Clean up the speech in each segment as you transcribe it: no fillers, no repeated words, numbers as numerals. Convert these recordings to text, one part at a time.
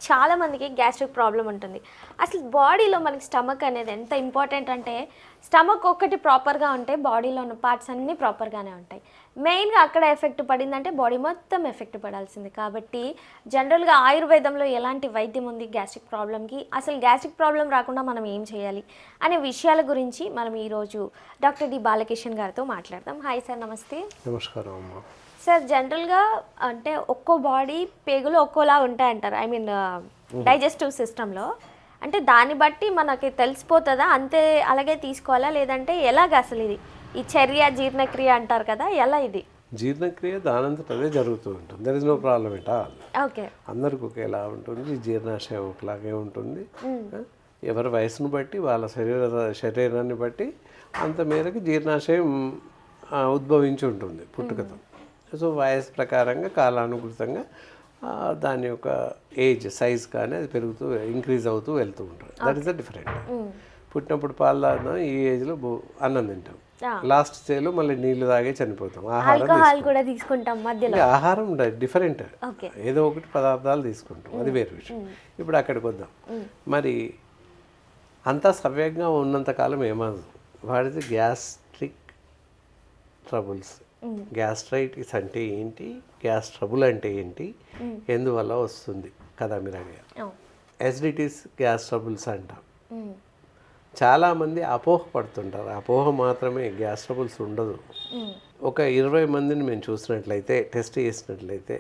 చాలామందికి gastric problem ఉంటుంది. అసలు బాడీలో మనకి స్టమక్ అనేది ఎంత ఇంపార్టెంట్ అంటే స్టమక్ ఒక్కటి ప్రాపర్గా ఉంటే బాడీలో ఉన్న పార్ట్స్ అన్నీ ప్రాపర్గానే ఉంటాయి. మెయిన్గా అక్కడ ఎఫెక్ట్ పడిందంటే బాడీ మొత్తం ఎఫెక్ట్ పడాల్సింది. కాబట్టి జనరల్గా ఆయుర్వేదంలో ఎలాంటి వైద్యం ఉంది గ్యాస్ట్రిక్ ప్రాబ్లంకి, అసలు గ్యాస్ట్రిక్ ప్రాబ్లం రాకుండా మనం ఏం చేయాలి అనే విషయాల గురించి మనం ఈరోజు డాక్టర్ డి బాలకిషన్ గారితో మాట్లాడదాం. హాయ్ సార్, నమస్తే. నమస్కారం అమ్మా. సార్, జనరల్గా అంటే ఒక్కో బాడీ పేగులు ఒక్కోలా ఉంటాయంటారు. ఐ మీన్ డైజెస్టివ్ సిస్టంలో. అంటే దాన్ని బట్టి మనకి తెలిసిపోతుందా, అంతే అలాగే తీసుకోవాలా, లేదంటే ఎలాగ అసలు ఇది ఈ చర్య జీర్ణక్రియ అంటారు కదా, ఎలా ఇది? జీర్ణక్రియ దానంతట అదే జరుగుతూ ఉంటుంది. There is no problem at all. Okay. అందరికి ఒకేలా ఉంటుంది, జీర్ణాశయం ఒకలాగే ఉంటుంది. ఎవరి వయసును బట్టి వాళ్ళ శరీరాన్ని బట్టి అంత మేరకు జీర్ణాశయం ఉద్భవించి ఉంటుంది పుట్టుకతో. సో వయసు ప్రకారంగా కాలానుకృతంగా దాని యొక్క ఏజ్ సైజ్ కానీ అది పెరుగుతూ ఇంక్రీజ్ అవుతూ వెళ్తూ ఉంటుంది. That is the different. పుట్టినప్పుడు పాలు తాగినాం, ఈ ఏజ్లో అన్నం తింటాం, లాస్ట్ స్టేజ్లో మళ్ళీ నీళ్లు తాగే చనిపోతాం. ఆహారం డిఫరెంట్, ఏదో ఒకటి పదార్థాలు తీసుకుంటాం, అది వేరే విషయం. ఇప్పుడు అక్కడికి వద్దాం. మరి అంతా సవ్యంగా ఉన్నంతకాలం ఏమవుతుంది? వాడిది గ్యాస్ట్రిక్ ట్రబుల్స్. గ్యాస్ట్రైటిస్ అంటే ఏంటి, గ్యాస్ ట్రబుల్ అంటే ఏంటి, ఎందువల్ల వస్తుంది కదా మీరు అడిగారు. ఎసిడిటీస్ గ్యాస్ ట్రబుల్స్ అంటాం. చాలామంది అపోహ పడుతుంటారు. అపోహ మాత్రమే, గ్యాస్ ట్రబుల్స్ ఉండదు. ఒక 20 మందిని మేము చూసినట్లయితే, టెస్ట్ చేసినట్లయితే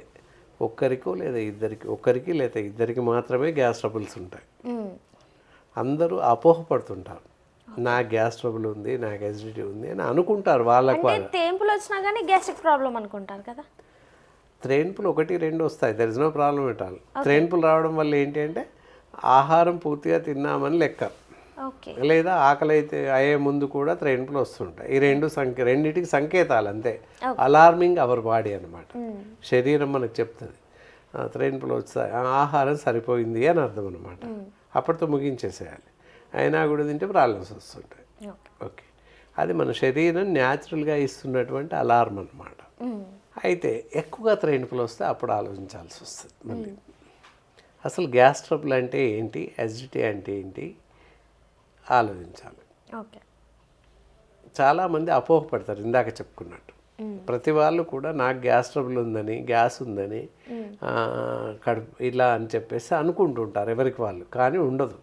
ఒక్కరికి లేదా ఇద్దరికి మాత్రమే గ్యాస్ ట్రబుల్స్ ఉంటాయి. అందరూ అపోహ పడుతుంటారు. నాకు గ్యాస్ ట్రబుల్ ఉంది, నాకు ఎసిడిటీ ఉంది అని అనుకుంటారు. వాళ్ళకు తేంపులు వచ్చినా కానీ గ్యాస్ట్రిక్ ప్రాబ్లం అనుకుంటారు కదా. త్రేన్పులు 1-2 వస్తాయి, there is no problem at all. త్రేన్పులు రావడం వల్ల ఏంటి అంటే ఆహారం పూర్తిగా తిన్నామని లెక్క, లేదా ఆకలి అయితే అయ్యే ముందు కూడా త్రేన్పులు వస్తుంటాయి. ఈ రెండింటికి సంకేతాలు అంతే. అలార్మింగ్ అవర్ బాడీ అనమాట. శరీరం మనకు చెప్తుంది త్రేన్పులు వచ్చాయి, ఆహారం సరిపోయింది అని అర్థం అనమాట. అప్పటితో ముగించేసేయాలి. అయినా కూడా తింటే ప్రాబ్లమ్స్ వస్తుంటాయి. ఓకే, అది మన శరీరం న్యాచురల్గా ఇస్తున్నటువంటి అలారం అనమాట. అయితే ఎక్కువగా త్రేన్పులు వస్తే అప్పుడు ఆలోచించాల్సి వస్తుంది మళ్ళీ. అసలు గ్యాస్ ట్రబుల్ అంటే ఏంటి, ఎసిడిటీ అంటే ఏంటి ఆలోచించాలి. చాలామంది అపోహపడతారు. ఇందాక చెప్పుకున్నట్టు ప్రతి వాళ్ళు కూడా నాకు గ్యాస్ ట్రబుల్ ఉందని, గ్యాస్ ఉందని కడుపు ఇలా అని చెప్పేసి అనుకుంటుంటారు ఎవరికి వాళ్ళు, కానీ ఉండదు.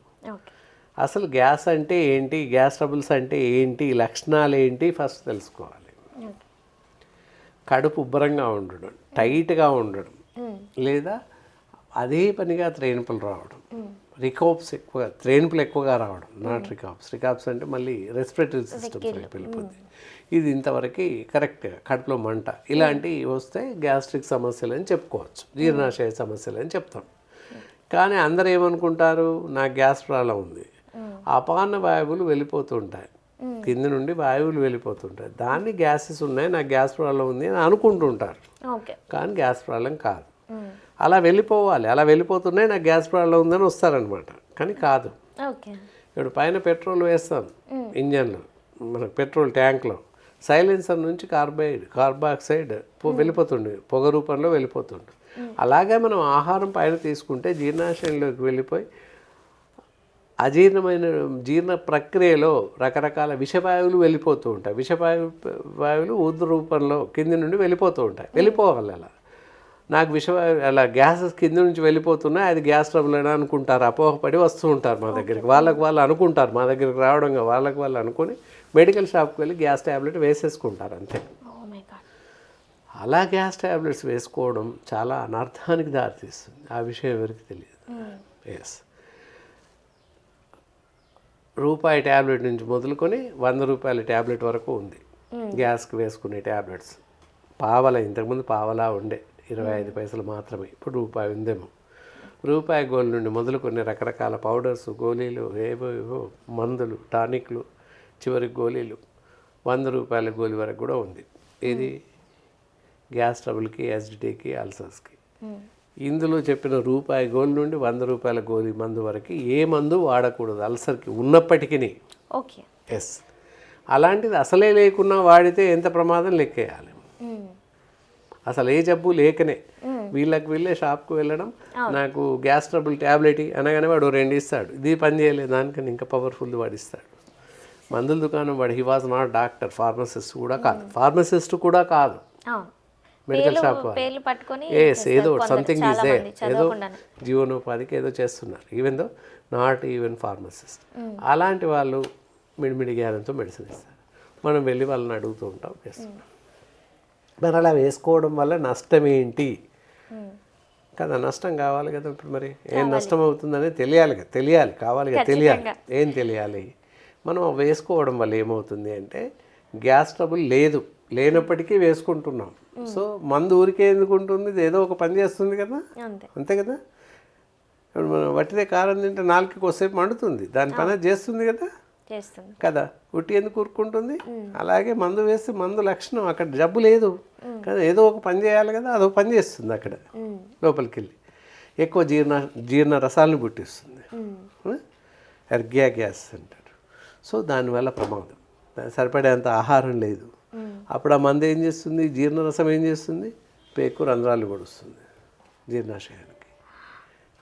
అసలు గ్యాస్ అంటే ఏంటి, గ్యాస్ ట్రబుల్స్ అంటే ఏంటి, లక్షణాలు ఏంటి ఫస్ట్ తెలుసుకోవాలి. కడుపు ఉబ్బరంగా ఉండడం, టైట్గా ఉండడం, లేదా అదే పనిగా త్రేన్పులు రావడం, త్రేన్పులు ఎక్కువగా రావడం, నాట్ రికాప్స్ అంటే మళ్ళీ రెస్పిరేటరీ సిస్టమ్స్ వెళ్ళిపోద్ది. ఇది ఇంతవరకు కరెక్ట్. కడుపులో మంట ఇలాంటివి వస్తే గ్యాస్ట్రిక్ సమస్యలు అని చెప్పుకోవచ్చు, జీర్ణాశయ సమస్యలు అని చెప్తాం. కానీ అందరూ ఏమనుకుంటారు, నాకు గ్యాస్ ప్రాబ్లం ఉంది, అపాన వాయువులు వెళ్ళిపోతుంటాయి, కింద నుండి వాయువులు వెళ్ళిపోతుంటాయి, దాన్ని గ్యాసెస్ ఉన్నాయి, నాకు గ్యాస్ ప్రాబ్లం ఉంది అని అనుకుంటుంటారు. కానీ గ్యాస్ ప్రాబ్లం కాదు. అలా వెళ్ళిపోవాలి, అలా వెళ్ళిపోతున్నాయి, నాకు గ్యాస్ ప్రాబ్లం ఉందని వస్తారనమాట. కానీ కాదు. ఇప్పుడు పైన పెట్రోల్ వేస్తాం ఇంజన్లో, మన పెట్రోల్ ట్యాంక్లో, సైలెన్సర్ నుంచి కార్బాక్సైడ్ వెళ్ళిపోతుండే, పొగ రూపంలో వెళ్ళిపోతుండే. అలాగే మనం ఆహారం పైన తీసుకుంటే జీర్ణాశయంలోకి వెళ్ళిపోయి అజీర్ణమైన జీర్ణ ప్రక్రియలో రకరకాల విషవాయువులు వెళ్ళిపోతూ ఉంటాయి. విషవాయువులు ఊర్ధ్వ రూపంలో కింది నుండి వెళ్ళిపోతూ ఉంటాయి. వెళ్ళిపోవాలి అలా. నాకు విషవాయువు అలా గ్యాసెస్ కింద నుంచి వెళ్ళిపోతున్నాయి, అది గ్యాస్ ట్రబుల్ అని అనుకుంటారు, అపోహపడి వస్తూ ఉంటారు మా దగ్గరికి. వాళ్ళు అనుకుంటారు, మా దగ్గరికి రావడంగా వాళ్ళు అనుకుని మెడికల్ షాప్కి వెళ్ళి గ్యాస్ ట్యాబ్లెట్ వేసేసుకుంటారు అంతే. అలా గ్యాస్ ట్యాబ్లెట్స్ వేసుకోవడం చాలా అనర్థానికి దారితీస్తుంది. ఆ విషయం ఎవరికి తెలియదు. ఎస్, రూపాయి ట్యాబ్లెట్ నుంచి మొదలుకొని 100 రూపాయల ట్యాబ్లెట్ వరకు ఉంది గ్యాస్కి వేసుకునే ట్యాబ్లెట్స్. ఇంతకుముందు పావలా ఉండే 25 పైసలు మాత్రమే, ఇప్పుడు రూపాయి ఉందేమో. రూపాయి గోల్ నుండి మొదలుకొని రకరకాల పౌడర్స్, గోళీలు, ఏవో మందులు, టానిక్లు, చివరి గోళీలు 100 రూపాయల గోళీ వరకు కూడా ఉంది. ఇది గ్యాస్ ట్రబుల్కి, ఎసిడిటీకి, అల్సర్స్కి. ఇందులో చెప్పిన రూపాయి గోళీ నుండి 100 రూపాయల గోళీ మందు వరకు ఏ మందు వాడకూడదు అల్సర్కి ఉన్నప్పటికీ. Okay, yes. అలాంటిది అసలే లేకున్నా వాడితే ఎంత ప్రమాదం లెక్కేయాలి. అసలు ఏ జబ్బు లేకనే వీళ్ళే షాప్కి వెళ్ళడం, నాకు గ్యాస్ ట్రబుల్ ట్యాబ్లెట్ అనగానే వాడు 2 ఇస్తాడు, ఇది పని చేయలేదు దానికని ఇంకా పవర్ఫుల్ వాడు ఇస్తాడు. మందుల దుకాణం వాడు he was not doctor, pharmacist కూడా కాదు, మెడికల్ షాప్ పేర్లు పట్టుకొని ఏదో సంథింగ్ ఈజ్ దేర్, ఏదో జీవనోపాధికి ఏదో చేస్తున్నారు, even though not even pharmacist. అలాంటి వాళ్ళు మిడిమిడి జ్ఞానంతో మెడిసిన్ ఇస్తారు. మనం వెళ్ళి వాళ్ళని అడుగుతూ ఉంటాం, వేస్తున్నాం. మరి అలా వేసుకోవడం వల్ల నష్టం ఏంటి కదా, నష్టం కావాలి కదా. ఇప్పుడు మరి ఏం నష్టం అవుతుందనే తెలియాలి. ఏం తెలియాలి? మనం వేసుకోవడం వల్ల ఏమవుతుంది అంటే గ్యాస్ ట్రబుల్ లేనప్పటికీ వేసుకుంటున్నాం. సో మందు ఊరికే ఎందుకు ఉంటుంది, ఏదో ఒక పని చేస్తుంది కదా, అంతే కదా. ఇప్పుడు మనం వట్టిదే కారం తింటే 4కి కొద్దిసేపు మండుతుంది, దాని పని చేస్తుంది కదా, ఉట్టి ఎందుకు ఊరుకుంటుంది. అలాగే మందు వేస్తే మందు లక్షణం అక్కడ జబ్బు లేదు కదా, ఏదో ఒక పని చేయాలి కదా, అదో పని చేస్తుంది అక్కడ లోపలికి వెళ్ళి, ఎక్కువ జీర్ణ రసాలను పుట్టిస్తుంది, ఎర్గ్యా గ్యాస్ అంటారు. సో దానివల్ల ప్రమాదం, సరిపడేంత ఆహారం లేదు. అప్పుడు ఆ మందు ఏం చేస్తుంది, జీర్ణరసం ఏం చేస్తుంది, పేకు రంధ్రాలు పొడుస్తుంది, జీర్ణాశయానికి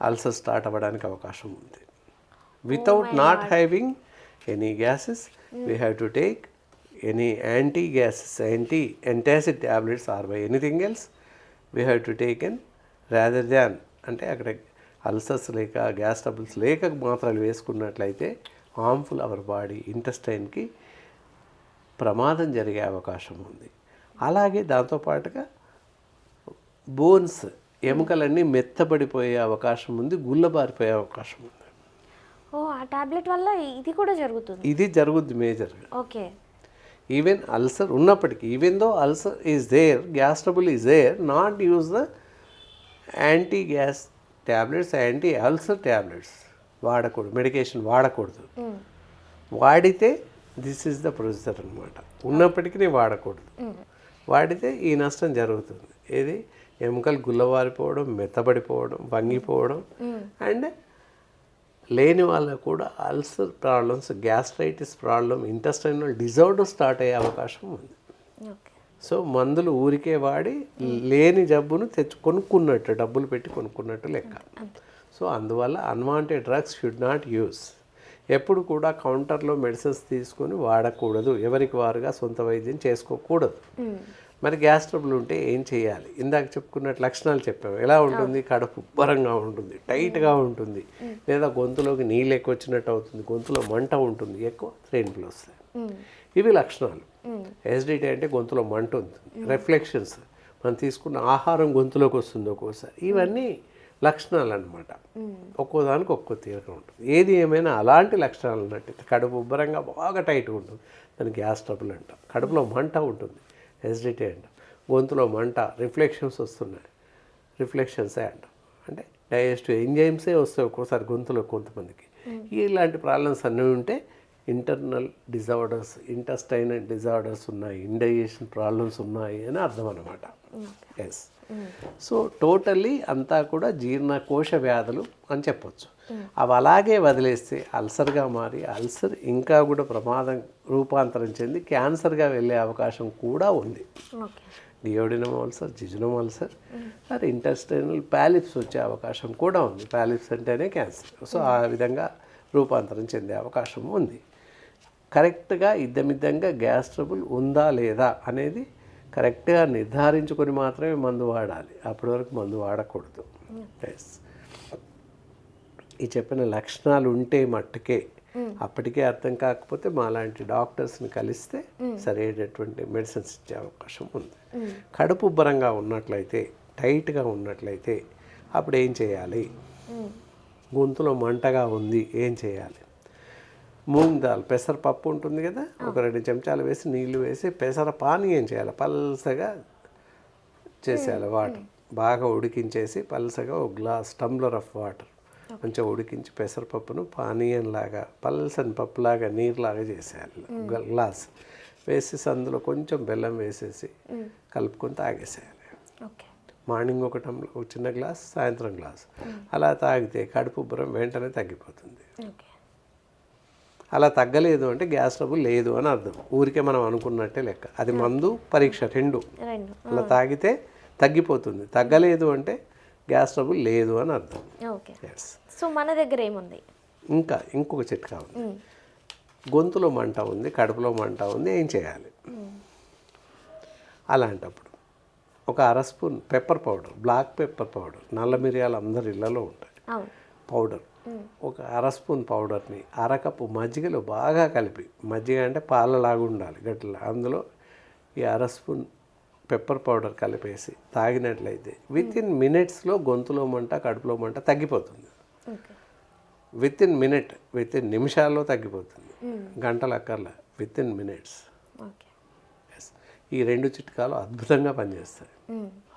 అల్సర్ స్టార్ట్ అవ్వడానికి అవకాశం ఉంది. Without not having any gases we have to take any antacid tablets or by anything else we have to take in rather than, అంటే అక్కడ అల్సర్స్ లేక గ్యాస్ ట్రబుల్స్ లేక మాత్రలు వేసుకున్నట్లయితే హార్మ్ఫుల్ అవర్ బాడీ, ఇంటెస్టైన్కి ప్రమాదం జరిగే అవకాశం ఉంది. అలాగే దాంతోపాటుగా బోన్స్, ఎముకలన్నీ మెత్తబడిపోయే అవకాశం ఉంది, గుల్లబారిపోయే అవకాశం ఉంది. ఆ టాబ్లెట్ వల్ల ఇది జరుగుద్ది మేజర్గా. ఓకే. ఈవెన్ అల్సర్ ఉన్నప్పటికీ, even though ulcer is there, gas trouble is there, not use the anti gas tablets, anti ulcer tablets వాడకూడదు, మెడికేషన్ వాడకూడదు. వాడితే దిస్ ఈజ్ ద ప్రొసీజర్ అనమాట. ఉన్నప్పటికీ వాడకూడదు, వాడితే ఈ నష్టం జరుగుతుంది. ఏది, ఎముకలు గుల్లవారిపోవడం, మెత్తబడిపోవడం, వంగిపోవడం, అండ్ లేని వాళ్ళకు కూడా ulcer problems, gastritis problem, intestinal disorder start అయ్యే అవకాశం ఉంది. సో మందులు ఊరికే వాడి లేని జబ్బును కొనుక్కున్నట్టు, డబ్బులు పెట్టి కొనుక్కున్నట్టు లెక్క. సో అందువల్ల unwanted drugs should not use. ఎప్పుడు కూడా కౌంటర్లో మెడిసిన్స్ తీసుకొని వాడకూడదు, ఎవరికి వారుగా సొంత వైద్యం చేసుకోకూడదు. మరి గ్యాస్ ట్రబుల్ ఉంటే ఏం చేయాలి? ఇందాక చెప్పుకున్నట్టు లక్షణాలు చెప్పాము. ఎలా ఉంటుంది? కడుపు ఉబ్బరంగా ఉంటుంది, టైట్గా ఉంటుంది, లేదా గొంతులోకి నీళ్ళు ఎక్కువ వచ్చినట్టు అవుతుంది, గొంతులో మంట ఉంటుంది, ఎక్కువ త్రేన్పులు వస్తాయి. ఇవి లక్షణాలు. ఎసిడిటీ అంటే గొంతులో మంట ఉంటుంది, రిఫ్లెక్షన్స్, మనం తీసుకున్న ఆహారం గొంతులోకి వస్తుంది ఒక్కోసారి. ఇవన్నీ లక్షణాలు అనమాట. ఒక్కోదానికి ఒక్కో తీరుగా ఉంటుంది. ఏది ఏమైనా అలాంటి లక్షణాలు ఉన్నట్టు కడుపు ఉబ్బరంగా బాగా టైట్గా ఉంటుంది, దానికి గ్యాస్ ట్రబుల్ అంటాం. కడుపులో మంట ఉంటుంది, ఎసిడిటీ అంటాం. గొంతులో మంట, రిఫ్లెక్షన్స్ వస్తున్నాయి, రిఫ్లెక్షన్సే అంటాం. అంటే డైజెస్టివ్ ఎంజైమ్సే వస్తాయి ఒక్కోసారి గొంతులో కొంతమందికి. ఇలాంటి ప్రాబ్లమ్స్ అన్నీ ఉంటే ఇంటర్నల్ డిజార్డర్స్, ఇంటెస్టైనల్ డిజార్డర్స్ ఉన్నాయి, ఇండైజెషన్ ప్రాబ్లమ్స్ ఉన్నాయి అని అర్థం అన్నమాట. ఎస్. సో టోటల్లీ అంతా కూడా జీర్ణకోశ వ్యాధులు అని చెప్పొచ్చు. అవి అలాగే వదిలేస్తే అల్సర్గా మారి, అల్సర్ ఇంకా కూడా ప్రమాదం రూపాంతరం చెంది క్యాన్సర్గా వెళ్ళే అవకాశం కూడా ఉంది. డియోడినమ్ అల్సర్, జిజునమ్ అల్సర్, అది ఇంటెస్టైనల్ ప్యాలిప్స్ వచ్చే అవకాశం కూడా ఉంది. ప్యాలిప్స్ అంటేనే క్యాన్సర్. సో ఆ విధంగా రూపాంతరం చెందే అవకాశం ఉంది. కరెక్ట్గా ఇద్దమిద్దంగా గ్యాస్ ట్రబుల్ ఉందా లేదా అనేది కరెక్ట్గా నిర్ధారించుకొని మాత్రమే మందు వాడాలి. అప్పటి వరకు మందు వాడకూడదు. ఎస్. ఈ చెప్పిన లక్షణాలు ఉంటే మట్టుకే, అప్పటికే అర్థం కాకపోతే మాలాంటి డాక్టర్స్ని కలిస్తే సరైనటువంటి మెడిసిన్స్ ఇచ్చే అవకాశం ఉంది. కడుపు ఉబ్బరంగా ఉన్నట్లయితే, టైట్గా ఉన్నట్లయితే అప్పుడు ఏం చేయాలి? గొంతులో మంటగా ఉంది, ఏం చేయాలి? మూంగ్ దాల్, పెసరపప్పు ఉంటుంది కదా, ఒక 2 చెంచాలు వేసి నీళ్లు వేసి పెసర పానీ ఏం చేయాలి? పల్సగా చేసేయాలి. వాటర్ బాగా ఉడికించేసి పల్సగా ఒక గ్లాస్, టంబ్లర్ ఆఫ్ వాటర్ మంచిగా ఉడికించి పెసరపప్పును పానీయంలాగా, పల్సని పప్పులాగా, నీరులాగా చేసేయాలి. గ్లాస్ వేసేసి అందులో కొంచెం బెల్లం వేసేసి కలుపుకొని తాగేసేయాలి. మార్నింగ్ ఒక టంబ్లర్, ఒక చిన్న గ్లాస్, సాయంత్రం గ్లాస్. అలా తాగితే కడుపు ఉబ్బరం వెంటనే తగ్గిపోతుంది. అలా తగ్గలేదు అంటే గ్యాస్ ట్రబుల్ లేదు అని అర్థం. ఊరికే మనం అనుకున్నట్టే లెక్క. అది మందు, పరీక్ష రెండు. అలా తాగితే తగ్గిపోతుంది. తగ్గలేదు అంటే గ్యాస్ ట్రబుల్ లేదు అని అర్థం. ఓకే. ఎస్. సో మన దగ్గర ఏముంది? ఇంకా ఇంకొక చిట్కా ఉంది. గొంతులో మంట ఉంది, కడుపులో మంట ఉంది, ఏం చేయాలి? అలాంటప్పుడు ఒక అర spoon pepper powder, black pepper powder, నల్ల మిరియాలు అందరి ఇళ్లలో ఉంటాయి. అవును. పౌడర్ ఒక అర స్పూన్ పౌడర్ని అరకప్పు మజ్జిగలో బాగా కలిపి, మజ్జిగ అంటే పాలలాగా ఉండాలి గట్ల, అందులో ఈ అర స్పూన్ పెప్పర్ పౌడర్ కలిపేసి తాగినట్లయితే విత్ ఇన్ మినిట్స్లో గొంతులో మంట, కడుపులో మంట తగ్గిపోతుంది. ఓకే. విత్ ఇన్ నిమిషాల్లో తగ్గిపోతుంది. గంటలు అక్కర్లా, within minutes. Okay. Yes. ఈ 2 చిట్కాలు అద్భుతంగా పనిచేస్తాయి.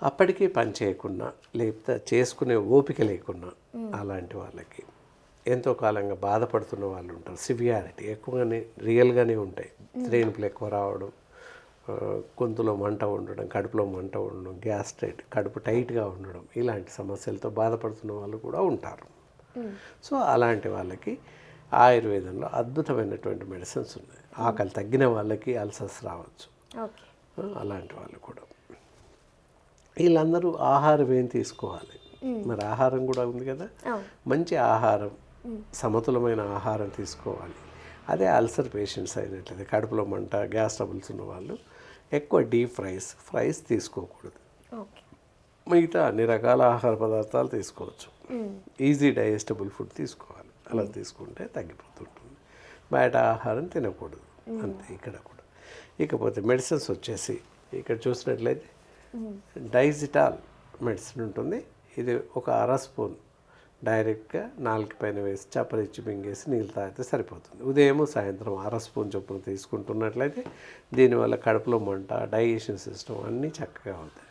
అప్పటికీ పని చేయకుండా, లేకపోతే చేసుకునే ఓపిక లేకున్నా అలాంటి వాళ్ళకి, ఎంతో కాలంగా బాధపడుతున్న వాళ్ళు ఉంటారు, సివియారిటీ ఎక్కువగానే రియల్గానే ఉంటాయి, త్రేణుపులు ఎక్కువ రావడం, గొంతులో మంట ఉండడం, కడుపులో మంట ఉండడం, గ్యాస్ట్రైట్, కడుపు టైట్గా ఉండడం, ఇలాంటి సమస్యలతో బాధపడుతున్న వాళ్ళు కూడా ఉంటారు. సో అలాంటి వాళ్ళకి ఆయుర్వేదంలో అద్భుతమైనటువంటి మెడిసిన్స్ ఉన్నాయి. ఆకలి తగ్గిన వాళ్ళకి అల్సర్స్ రావచ్చు, ఓకే. అలాంటి వాళ్ళు కూడా. వీళ్ళందరూ ఆహారం ఏం తీసుకోవాలి? మరి ఆహారం కూడా ఉంది కదా, మంచి ఆహారం, సమతులమైన ఆహారం తీసుకోవాలి. అదే అల్సర్ పేషెంట్స్ అయినట్లయితే, కడుపులో మంట, గ్యాస్ ట్రబుల్స్ ఉన్న వాళ్ళు ఎక్కువ డీప్ ఫ్రైస్ తీసుకోకూడదు. ఓకే. మిగతా అన్ని రకాల ఆహార పదార్థాలు తీసుకోవచ్చు. ఈజీ డైజెస్టబుల్ ఫుడ్ తీసుకోవాలి. అలా తీసుకుంటే తగ్గిపోతుంటుంది. బయట ఆహారం తినకూడదు. అంతే ఇక్కడ కూడా. ఇకపోతే మెడిసిన్స్ వచ్చేసి ఇక్కడ చూసినట్లయితే డైజిటాల్ మెడిసిన్ ఉంటుంది. ఇది ఒక అర స్పూన్ డైరెక్ట్గా నాలుగు పైన వేసి చప్పరిచ్చి మింగేసి నీళ్ళు తాగితే సరిపోతుంది. ఉదయం సాయంత్రం అర స్పూన్ చొప్పున తీసుకుంటున్నట్లయితే దీనివల్ల కడుపులో మంట, డైజెషన్ సిస్టమ్ అన్నీ చక్కగా అవుతాయి.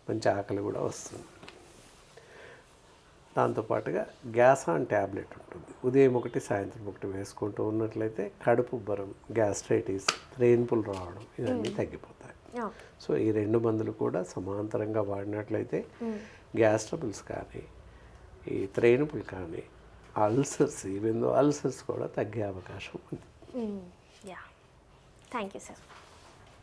మంచి ఆకలి కూడా వస్తుంది. దాంతోపాటుగా గ్యాసాన్ ట్యాబ్లెట్ ఉంటుంది. ఉదయం ఒకటి సాయంత్రం ఒకటి వేసుకుంటూ ఉన్నట్లయితే కడుపు ఉబ్బరం, గ్యాస్ట్రైటిస్, త్రేన్పులు రావడం ఇవన్నీ తగ్గిపోతాయి. సో ఈ 2 మందులు కూడా సమాంతరంగా వాడినట్లయితే గ్యాస్ ట్రబుల్స్ కానీ, ఈ త్రేనుపులు కానీ, అల్సర్స్, ఈవెన్ దో అల్సర్స్ కూడా తగ్గే అవకాశం ఉంది. Yeah, thank you sir.